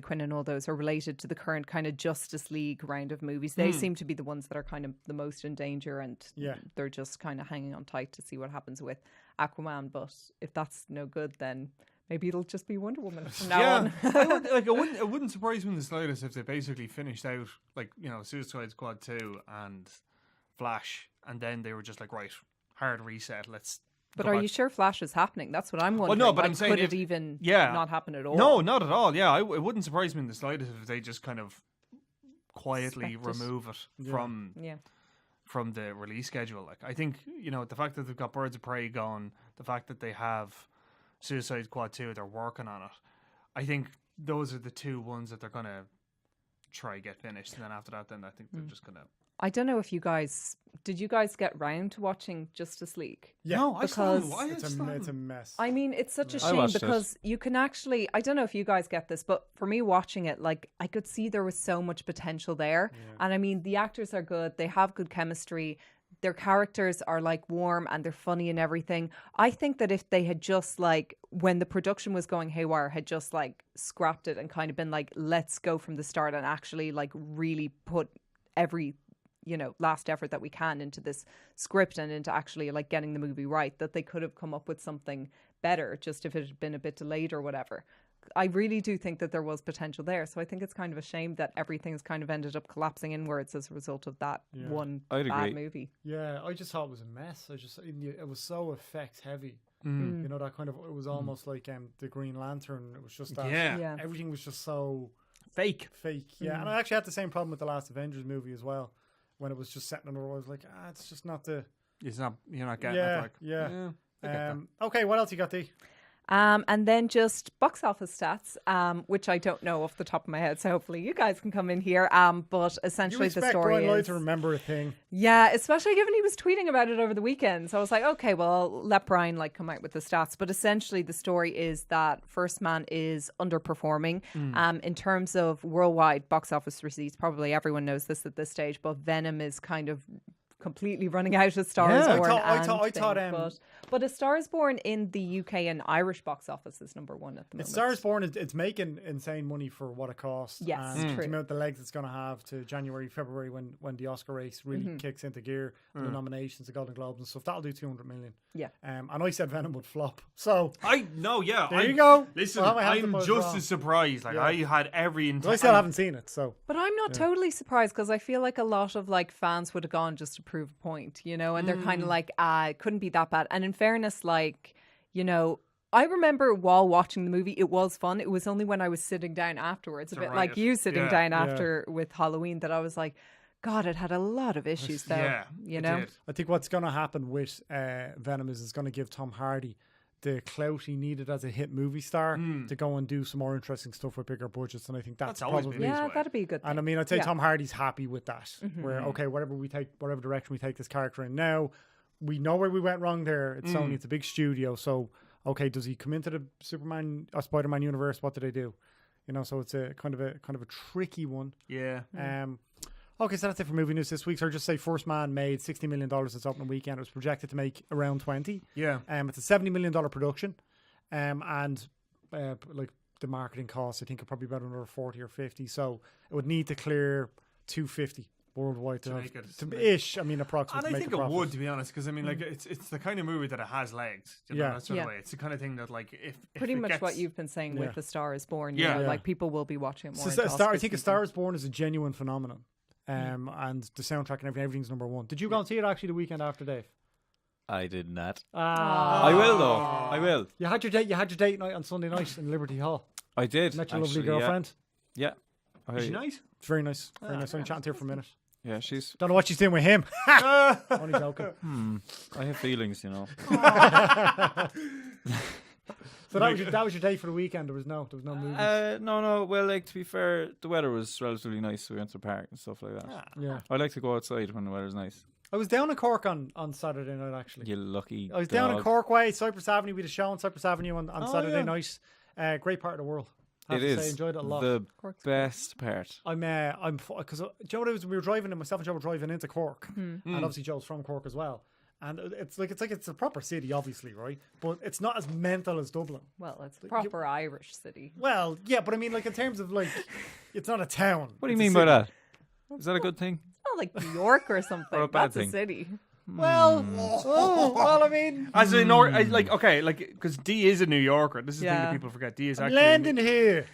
Quinn and all those are related to the current kind of Justice League round of movies. They seem to be the ones that are kind of the most in danger, and they're just kind of hanging on tight to see what happens with Aquaman. But if that's no good, then maybe it'll just be Wonder Woman from now on. It wouldn't surprise me in the slightest if they basically finished out like Suicide Squad 2 and Flash, and then they were just like, right, hard reset. Let's. But go are back. you sure Flash is happening? That's what I'm wondering. no, but Like, I'm saying could if- it even yeah. not happen at all? No, not at all. Yeah, it wouldn't surprise me in the slightest if they just kind of quietly Expect it. remove it Yeah. from the release schedule. Like, I think the fact that they've got Birds of Prey gone, the fact that they have Suicide Squad 2, they're working on it. I think those are the two ones that they're gonna try get finished, and then after that, then I think they're just gonna. I don't know if you guys did. You guys get round to watching Justice League? Yeah, No, I still because haven't. it's a mess. I mean, it's such a I shame watched it. because you can actually, I don't know if you guys get this, but for me watching it, like, I could see there was so much potential there. And I mean, the actors are good. They have good chemistry. Their characters are like warm and they're funny and everything. I think that if they had just like, when the production was going haywire, had just like scrapped it and kind of been like, let's go from the start and actually like really put every last effort that we can into this script and into actually like getting the movie right, that they could have come up with something better, just if it had been a bit delayed or whatever. I really do think that there was potential there. So I think it's kind of a shame that everything's kind of ended up collapsing inwards as a result of that one I'd bad agree. movie. Yeah, I just thought it was a mess. It was so effects heavy. That kind of, it was almost like the Green Lantern. It was just that. Yeah. Everything was just so Fake. Yeah, and I actually had the same problem with the last Avengers movie as well. When it was just set in a row, I was like, it's just not the. You're not getting Yeah, it. Like, yeah. I get that. Okay, what else you got, Dee? And then just box office stats, which I don't know off the top of my head, so hopefully you guys can come in here. But essentially You the expect story Brian Lloyd is... to remember a thing. Yeah, especially given he was tweeting about it over the weekend. So I was like, okay, well, I'll let Brian come out with the stats. But essentially the story is that First Man is underperforming. In terms of worldwide box office receipts, probably everyone knows this at this stage, but Venom is kind of completely running out of Stars Yeah, Born. I thought, but A Star is Born in the UK and Irish box office is number one at the moment. It's Stars Born. It's making insane money for what it costs. Yes, and true. the amount the legs it's going to have to January, February when the Oscar race really kicks into gear and the nominations, the Golden Globes and stuff. That'll do 200 million. Yeah. And I said Venom would flop. So there you go. Listen, I'll have my hands I'm up as just well. as surprised. Like, I had every I still haven't seen it. So But I'm not totally surprised because I feel like a lot of like fans would have gone just to prove a point, and they're kind of like, it couldn't be that bad. And in fairness, like, I remember while watching the movie, it was fun. It was only when I was sitting down afterwards, a bit like you sitting down after with Halloween, that I was like, God, it had a lot of issues though. Yeah, you it know? did. I think what's going to happen with Venom is it's going to give Tom Hardy the clout he needed as a hit movie star to go and do some more interesting stuff with bigger budgets, and I think that's always probably been his Yeah, way. that'd be a good thing. And I mean, I'd say Yeah. Tom Hardy's happy with that. Where whatever direction we take this character in now, we know where we went wrong there. It's Sony, it's a big studio, so okay, does he come into the Superman or Spider-Man universe? What do they do? So it's a kind of a tricky one. Yeah. Okay, so that's it for movie news this week. So I'll just say First Man made $60 million its opening weekend. It was projected to make around 20. Yeah. It's a $70 million production. And like the marketing costs, I think, are probably about another 40 or 50. So it would need to clear 250 worldwide to make it- ish. I mean, approximately. And I to make think a it profit. would, to be honest, because I mean, like, it's the kind of movie that it has legs. Yeah. That sort of Yeah. way. It's the kind of thing that, like, if Pretty it much gets, what you've been saying Yeah. with The Star is Born. Yeah. Yeah. Like, people will be watching it more. So into I Oscar think A season. Star is Born is a genuine phenomenon. And the soundtrack and everything's number one. Did you go and see it actually the weekend after, Dave? I did not. Ah, I will though. I will. You had your date night on Sunday night in Liberty Hall. I did. Met your lovely actually, yeah. girlfriend. Yeah. Is she nice? It's very nice. Very nice. I'm chatting to her for a minute. Yeah, she's. Don't know what she's doing with him. Only joking. I have feelings, you know. So that was your day for the weekend. There was no movies. No. Well, like, to be fair, the weather was relatively nice, so we went to the park and stuff like that. Yeah. I like to go outside when the weather's nice. I was down in Cork on Saturday night, actually. You lucky. I was dog. down in Cork Way, Cypress Avenue. We had a show on Cypress Avenue on Saturday night. Great part of the world. It is. I enjoyed it a lot. The best part. I'm because Joe, we were driving, and myself and Joe were driving into Cork, and obviously Joe's from Cork as well. And it's a proper city, obviously, right? But it's not as mental as Dublin. Well, it's a proper Irish city. Well, yeah, but I mean, like, in terms of, like, it's not a town. What do you mean by that? Is that a good thing? It's not like New York or something. Or a bad That's thing? a city. Well, I mean, As a because D is a New Yorker. This is the thing that people forget. D is actually landing here.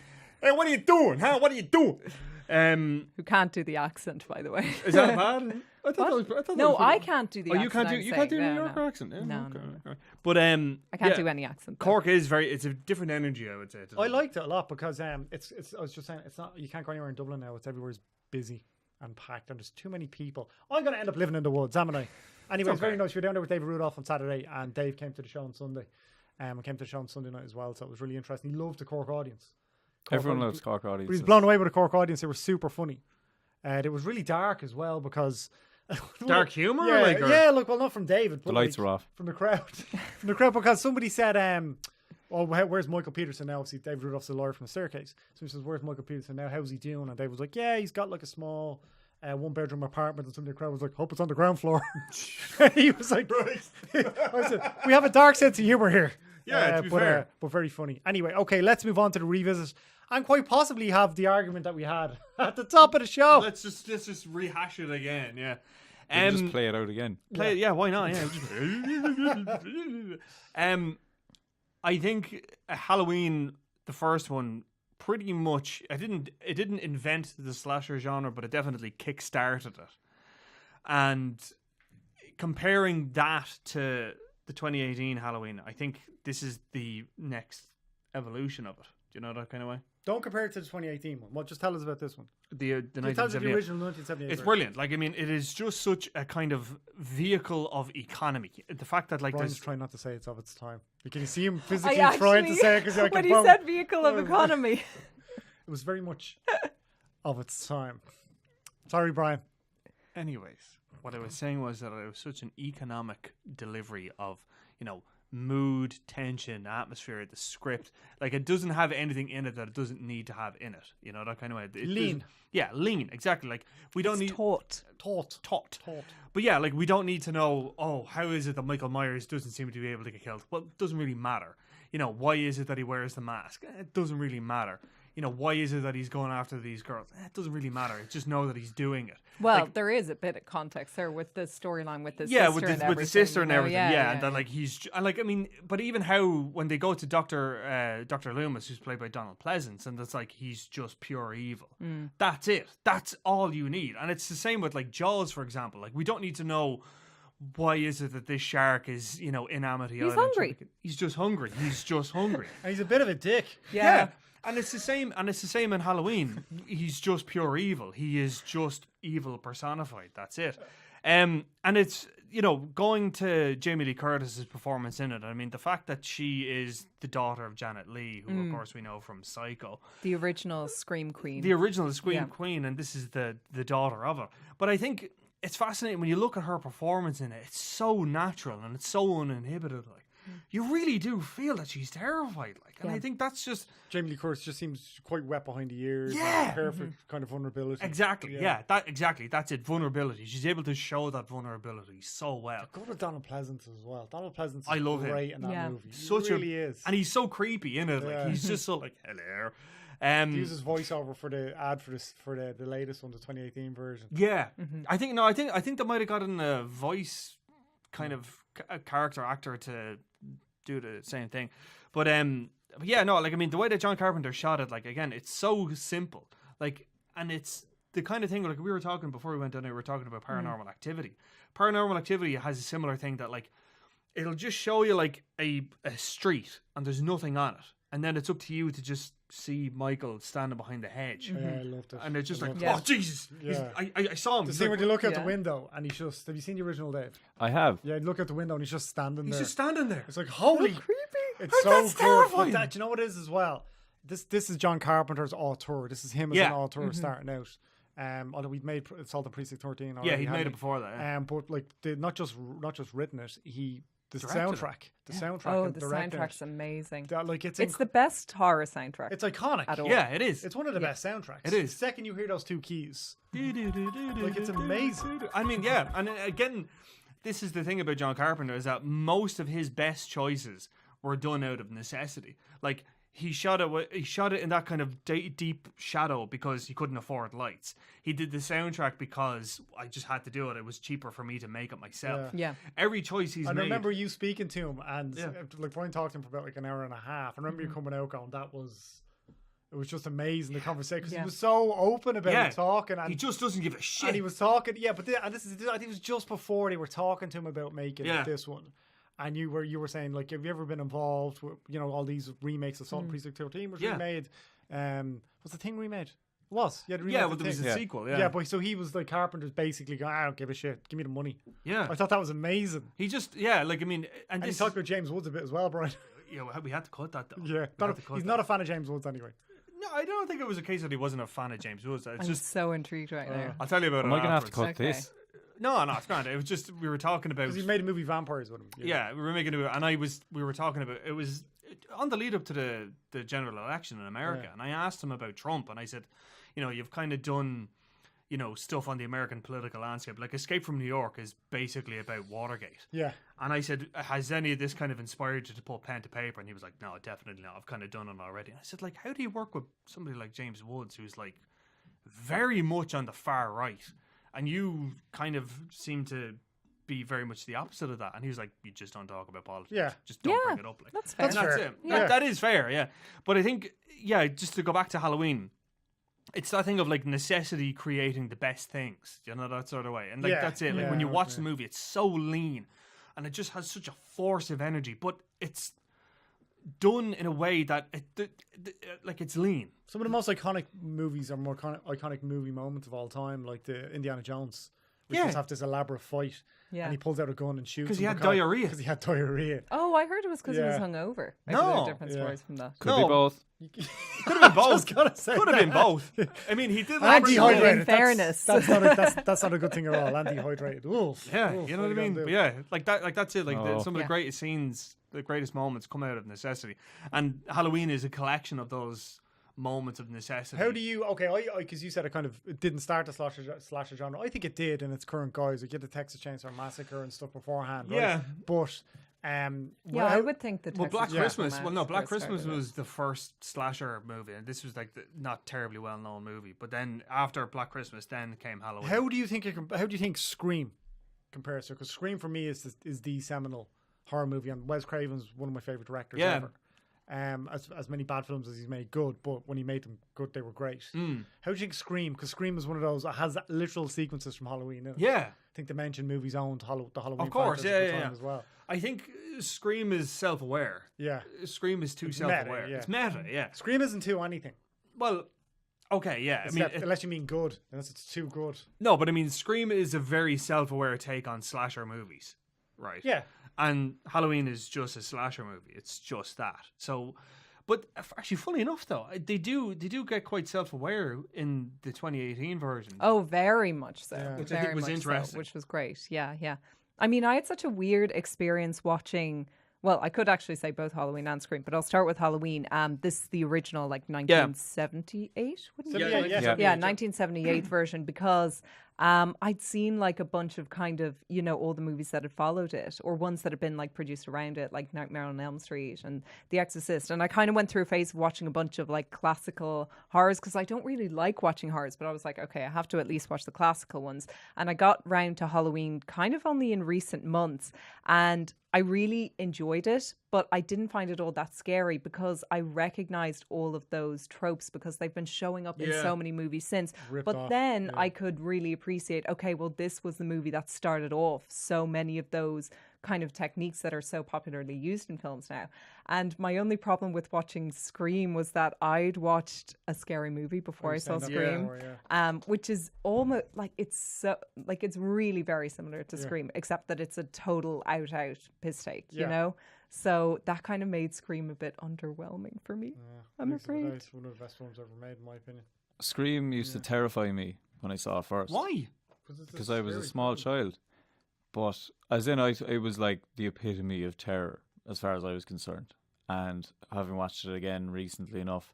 Hey, what are you doing? Huh? What are you doing? Who can't do the accent, by the way. Is that bad? I thought No, I can't do the accent. You can't do New Yorker accent. Yeah, No. okay. But I can't do any accent. though. Cork is it's a different energy, I would say. I liked it a lot because it's. I was just saying, it's not. You can't go anywhere in Dublin now. It's everywhere's busy and packed, and there's too many people. I'm gonna end up living in the woods, haven't I? Anyway, it's very nice. We were down there with David Rudolph on Saturday, and Dave came to the show on Sunday. We came to the show on Sunday night as well, so it was really interesting. He loved the Cork audience. Everyone loves Cork audience. But he was blown away with the Cork audience. They were super funny. It was really dark as well because dark humor. Yeah, look, well, not from David, but The lights were off from the crowd. From the crowd, because somebody said, where's Michael Peterson now? Obviously, David Rudolph's the lawyer from The Staircase. So he says, where's Michael Peterson now? How's he doing? And Dave was like, yeah, he's got like a small 1-bedroom apartment. And somebody in the crowd was like, hope it's on the ground floor. He was like, I said, we have a dark sense of humor here. Yeah, to be fair. But very funny. Anyway, okay, let's move on to the revisit and quite possibly have the argument that we had at the top of the show. Let's just rehash it again. Yeah. Just play it out again. Why not? Yeah. I think Halloween, the first one, pretty much it didn't invent the slasher genre, but it definitely kick-started it. And comparing that to the 2018 Halloween, I think this is the next evolution of it. Do you know that kind of way? Don't compare it to the 2018 one. Well, just tell us about this one. The Tell us the 1978. original 1978. It's brilliant. Like, I mean, it is just such a kind of vehicle of economy. The fact that, like, Brian's trying not to say it's of its time. Can you see him I physically actually, trying to say it? Because when he said vehicle of economy. It was very much of its time. Sorry, Brian. Anyways, what I was saying was that it was such an economic delivery of, mood, tension, atmosphere, the script. Like, it doesn't have anything in it that it doesn't need to have in it. You know, that kind of way. Lean. Yeah, lean. Exactly. Like, we don't need... Taut. But yeah, like, we don't need to know, how is it that Michael Myers doesn't seem to be able to get killed? Well, it doesn't really matter. Why is it that he wears the mask? It doesn't really matter. Why is it that he's going after these girls? It doesn't really matter. Just know that he's doing it. Well, there is a bit of context there with the storyline with the sister yeah, and with everything. the sister and everything. Yeah, and that like he's like, I mean, but even how when they go to Dr. Loomis, who's played by Donald Pleasance, and it's like he's just pure evil. That's it. That's all you need. And it's the same with like Jaws, for example. Like, we don't need to know why is it that this shark is, in Amity Island. Hungry. He's just hungry. He's just hungry. And he's a bit of a dick. Yeah. And it's the same. And it's the same in Halloween. He's just pure evil. He is just evil personified. That's it. And it's going to Jamie Lee Curtis's performance in it. I mean, the fact that she is the daughter of Janet Leigh, who of course we know from Psycho, the original Scream Queen. Queen, and this is the daughter of her. But I think it's fascinating when you look at her performance in it. It's so natural and it's so uninhibited. Like, you really do feel that she's terrified. Like, and I think that's just Jamie Lee Curtis just seems quite wet behind the ears. Yeah. Perfect kind of vulnerability. exactly. Yeah, that's it. Vulnerability. She's able to show that vulnerability so well. Go to Donald Pleasance as well. Donald Pleasance is I love him. great in that movie. Such he really is. And he's so creepy in it. Like, Yeah. he's just so like, hello. He uses voiceover for the ad for the latest one, the 2018 version. Yeah, I think they might have gotten a voice kind of a character actor to do the same thing, but yeah, no, like, I mean, the way that John Carpenter shot it, like, again, it's so simple, like, and it's the kind of thing, like, we were talking before we went down there, we were talking about Paranormal Activity. Paranormal Activity has a similar thing that, like, it'll just show you like a street and there's nothing on it, and then it's up to you to just see Michael standing behind the hedge. Yeah, I loved it. And they're just like, loved oh, Jesus. Yeah. I saw him. The He's scene like, where you look out the Yeah. window and he's just... Have you seen the original, Dave? I have. Yeah, you look out the window and he's just standing he's there. just standing there. It's like, holy... creepy. It's so That's good. terrifying. But do you know what it is as well? This is John Carpenter's auteur. This is him as Yeah. an auteur starting out. Although we'd made Assault on Precinct 13 already. Yeah, he'd made hadn't it before that. Yeah. But like, not just written it. The Directed soundtrack, the soundtrack, Oh, and the directing soundtrack's it. amazing. Like it's The best horror soundtrack. it's iconic. At all. Yeah, it is. It's one of the best soundtracks. It is. The second you hear those two keys, Like it's amazing. I mean, yeah, and again, this is the thing about John Carpenter is that most of his best choices were done out of necessity. Like he shot it in that kind of deep shadow because he couldn't afford lights. He did the soundtrack because I just had to do it. It was cheaper for me to make it myself. Yeah. Every choice he's I made. remember you speaking to him, and Yeah. like Brian talked to him for about like an hour and a half. I remember you coming out going, it was just amazing, the conversation, because Yeah. he was so open about Yeah. it, talking, and he just doesn't give a shit. and he was talking, yeah. But I think it was just before they were talking to him about making Yeah. this one, and you were saying like, have you ever been involved with all these remakes of Assault on Precinct 13 was Yeah. remade? Was the thing remade? It was. Yeah, the remake yeah, of well, the there was Thing. a sequel. Yeah, Yeah, but so he was like Carpenter's basically going, I don't give a shit, give me the money. yeah. I thought that was amazing. He just, yeah, like I mean, And he this, talked about James Woods a bit as well, Brian. yeah, we had to cut that though. Yeah, We had to cut he's that. not a fan of James Woods anyway. No, I don't think it was a case that he wasn't a fan of James Woods. It's I'm just, so intrigued right now. I'll tell you about Am it. I going to have to cut Okay. this? No, it's grand. It was just we were talking about. Because he made a movie Vampires with him. Yeah, we were making it, and we were talking about it was on the lead up to the general election in America, Yeah. and I asked him about Trump, and I said, you've kind of done, stuff on the American political landscape. Like Escape from New York is basically about Watergate. Yeah. And I said, has any of this kind of inspired you to put pen to paper? And he was like, no, definitely not. I've kind of done it already. And I said, like, how do you work with somebody like James Woods, who's like very much on the far right, and you kind of seem to be very much the opposite of that? And he was like, you just don't talk about politics. Yeah. Just don't Yeah, bring it up. Like, that's fair. and that's fair. it. Yeah. That is fair, yeah. But I think, just to go back to Halloween, it's that thing of like necessity creating the best things, that sort of way. And like Yeah. that's it. Like Yeah, when you watch okay. the movie, it's so lean and it just has such a force of energy, but it's done in a way that like it's lean. Some of the most iconic movies are more iconic movie moments of all time, like the Indiana Jones. We Yeah. just have this elaborate fight, Yeah. and he pulls out a gun and shoots. 'Cause he him had diarrhea. Because he had diarrhea. Oh, I heard it was because he was Yeah. hungover. No. I heard different Yeah. stories from that. Could No. be both. Could have been both. Just gotta say Could have been that. both. I mean, he did. And pretty Actually, well. dehydrated. in fairness. That's not a good thing at all. Anti-hydrated. Oof. Yeah, Oof, you know what I you mean. gonna But do? yeah, like that. Like that's it. Like Oh. some of the Yeah. greatest scenes, the greatest moments come out of necessity, and Halloween is a collection of those moments of necessity. How do you? Okay, because you said it didn't start the slasher genre. I think it did in its current guise. Like, you had the Texas Chainsaw Massacre and stuff beforehand. Right? Yeah. But Yeah, I would think the Well, Black Texas Christmas. Chainsaw Well, no, Black Massacre Christmas started it. was the first slasher movie, and this was like the not terribly well known movie. But then after Black Christmas, then came Halloween. How do you think Scream compares to? Because Scream for me is the seminal horror movie, and Wes Craven's one of my favorite directors Yeah. ever. As many bad films as he's made good, but when he made them good, they were great. How do you think Scream? Because Scream is one of those that has literal sequences from Halloween in it. Yeah, I think Dimension Movies owned the Halloween. of course. franchise at the Yeah, time as well. I think Scream is self-aware. Yeah, Scream is too It's self-aware. meta, yeah. It's meta. Yeah. Scream isn't too anything. Well, okay. Yeah. I mean, Unless you mean good, unless it's too good. no, but I mean, Scream is a very self-aware take on slasher movies, right? Yeah. And Halloween is just a slasher movie. It's just that. So, but actually, funny enough, though, they do get quite self-aware in the 2018 version. Oh, very much so. Yeah. Which I think Very was much so, interesting. which was great. Yeah, yeah. I mean, I had such a weird experience watching. Well, I could actually say both Halloween and Scream, but I'll start with Halloween. This is the original, like 1978, wouldn't you Yeah, say? yeah, Yeah, 1978 version, because I'd seen like a bunch of kind of, all the movies that had followed it, or ones that had been like produced around it, like Nightmare on Elm Street and The Exorcist. And I kind of went through a phase of watching a bunch of like classical horrors, because I don't really like watching horrors, but I was like, okay, I have to at least watch the classical ones. And I got round to Halloween kind of only in recent months, and I really enjoyed it, but I didn't find it all that scary because I recognized all of those tropes because they've been showing up in Yeah. so many movies since. Ripped But off, then yeah. I could really appreciate, okay, well, this was the movie that started off so many of those kind of techniques that are so popularly used in films now. And my only problem with watching Scream was that I'd watched a scary movie before I saw Scream, which is almost like it's really very similar to Scream, except that it's a total out piss take, you know? So that kind of made Scream a bit underwhelming for me. I'm afraid. It's one of the best films ever made, in my opinion. Scream used to terrify me when I saw it first. Why? Because I was a small child. But as in, it was like the epitome of terror as far as I was concerned. And having watched it again recently enough,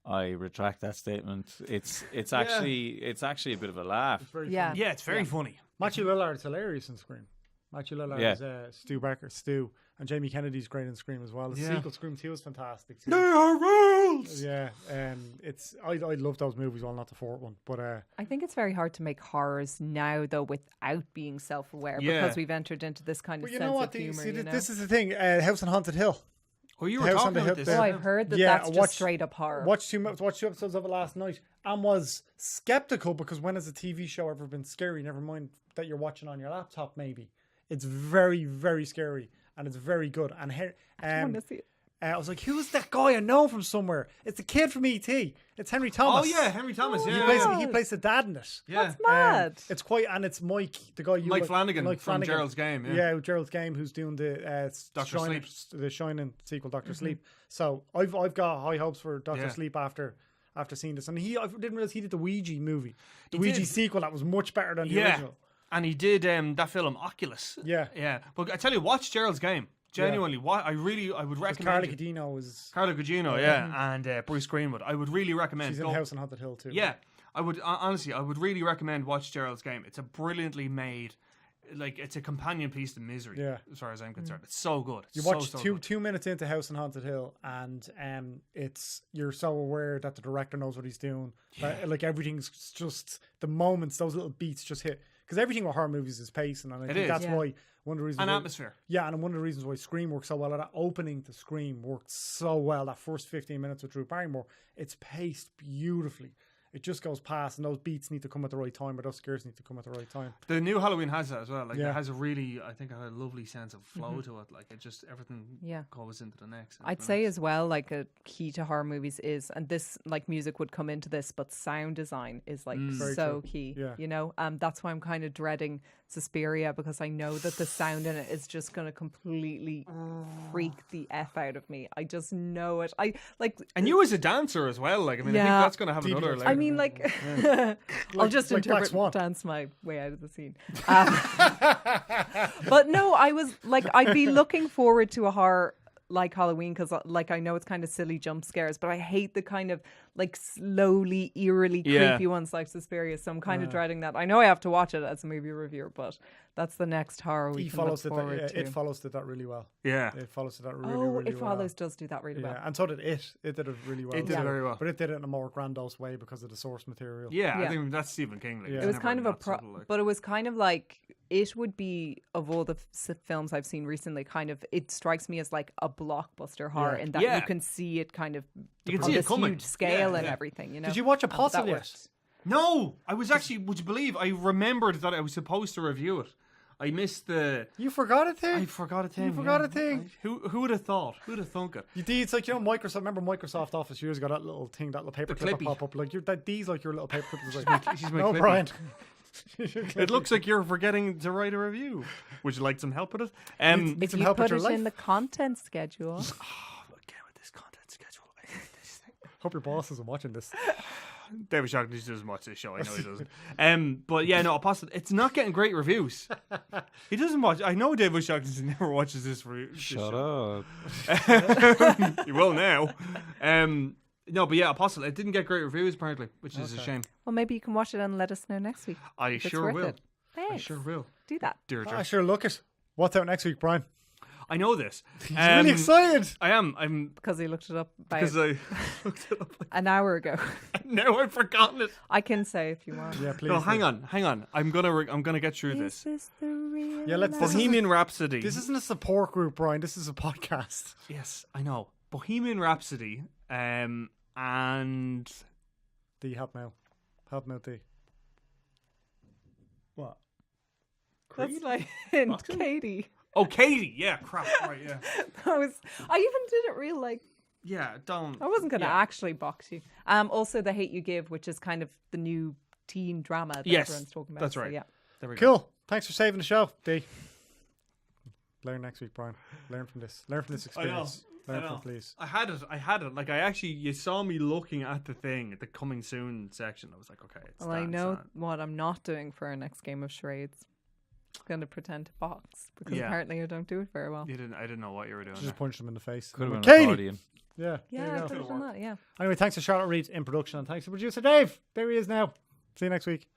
I retract that statement. It's actually a bit of a laugh. It's very Yeah. funny. Yeah, it's very funny. Matthew Lillard's hilarious in Scream. Matthew Lillard is Stu, and Jamie Kennedy's great in Scream as well. The sequel, Scream 2, is fantastic too. There are rules! Yeah, I love those movies, well, not the fourth one, but I think it's very hard to make horrors now, though, without being self-aware, because we've entered into this kind of but you sense know what? of humor. This is the thing. House on Haunted Hill. Oh, you were House on talking the about Hill. this. Oh, I've heard that's just straight up horror. Watched two episodes of it last night and was skeptical, because when has a TV show ever been scary? Never mind that you're watching on your laptop, maybe. It's very, very scary, and it's very good. And I want to see it. I was like, who's that guy I know from somewhere? It's the kid from E.T. It's Henry Thomas. Oh, yeah, Henry Thomas. He plays the dad in it. Yeah. That's mad. It's quite, and it's Mike, the guy Mike Flanagan from Gerald's Game. Yeah, Gerald's Game, who's doing the the Shining sequel, Doctor Sleep. So I've got high hopes for Doctor Sleep after seeing this. And I didn't realize he did the Ouija movie, the Ouija sequel that was much better than the original. And he did that film Oculus. Yeah. But I tell you, watch Gerald's Game. Genuinely, I would recommend Carla Gugino, and Bruce Greenwood. I would really recommend. She's in House on Haunted Hill too. Yeah, I would honestly, I would really recommend watch Gerald's Game. It's a brilliantly made, it's a companion piece to Misery. Yeah, as far as I'm concerned, it's so good. You watch 2 minutes into House on Haunted Hill, and you're so aware that the director knows what he's doing. That, everything's just the moments, those little beats just hit. Because everything with horror movies is pacing, and I think that's why one of the reasons. Atmosphere. Yeah, and one of the reasons why Scream works so well, that opening to Scream worked so well. That first 15 minutes with Drew Barrymore, it's paced beautifully. It just goes past, and those beats need to come at the right time, or those scares need to come at the right time. The new Halloween has that as well. It has a really, I think, a lovely sense of flow to it. It just, everything goes into the next. I'd say as well, a key to horror movies is, and this, music would come into this, but sound design is, so key. Yeah. You know? That's why I'm kind of dreading Suspiria, because I know that the sound in it is just going to completely freak the F out of me. I just know it. And you as a dancer as well. I think that's going to have another layer. I mean, I'll just dance my way out of the scene. But no, I was I'd be looking forward to a horror like Halloween, because I know it's kind of silly jump scares, but I hate the kind of slowly, eerily creepy ones like Suspiria. So I'm kind of dreading that. I know I have to watch it as a movie reviewer, but that's the next horror we can look forward to. It Follows did that really well. Yeah. It Follows did that really well. It Follows does do that really well. And so did It. It did it really well. It did it very well. But it did it in a more grandiose way because of the source material. Yeah. I think that's Stephen King. It was kind of but it was kind of it would be, of all the films I've seen recently, it strikes me as a blockbuster horror in that you can see it kind of on this huge scale and everything. You know? Did you watch Apostle yet? No, I was actually. Would you believe I remembered that I was supposed to review it? I missed the. You forgot a thing. I forgot a thing. You forgot a thing. Who would have thought? Who'd have thunk it? You did. It's Microsoft. Remember Microsoft Office years ago? That little thing, that little paper clip pop up. Your little paper clip. She's my no, Clippy. Brian. It looks like you're forgetting to write a review. Would you like some help with it? If you put it in the content schedule. Again with this content schedule. I hate this thing. Hope your boss isn't watching this. David Shockton doesn't watch this show. I know he doesn't. But yeah, no, Apostle. It's not getting great reviews. He doesn't watch. I know David Shockton never watches this review. Shut up. You will now. No, but yeah, Apostle. It didn't get great reviews apparently, which is a shame. Well, maybe you can watch it and let us know next week. I sure will. Thanks. I sure will. Do that. Deirdre. I sure look it. What's out next week, Brian? I know this. He's really excited. I am. I'm because he looked it up. Because I looked it up an hour ago. Now I've forgotten it. I can say if you want. Yeah, please. No, hang on. I'm gonna get through this. Is the real let's. Bohemian Rhapsody. This isn't a support group, Brian. This is a podcast. Yes, I know. Bohemian Rhapsody. And D, help me out. Help me out, D. What? That's like Boxing? Katie. Oh, Katie. Yeah, crap. Right, yeah. I even didn't realize. Yeah, don't. I wasn't going to yeah. actually box you. Also, The Hate You Give, which is kind of the new teen drama that Yes, everyone's talking about. that's So, right. yeah. There we go. Cool. Thanks for saving the show, D. Learn next week, Brian. Learn from this. Learn from this experience. Learn from it, please. I had it. Like, you saw me looking at the thing, the coming soon section. I was like, okay, it's Well, I know what I'm not doing for our next game of charades. I'm going to pretend to box because apparently I don't do it very well. I didn't know what you were doing. Just punched him in the face. Could have been Katie! an accordion. Yeah. Yeah, there I you could go. have done that, yeah. Anyway, thanks to Charlotte Reed in production, and thanks to producer Dave. There he is now. See you next week.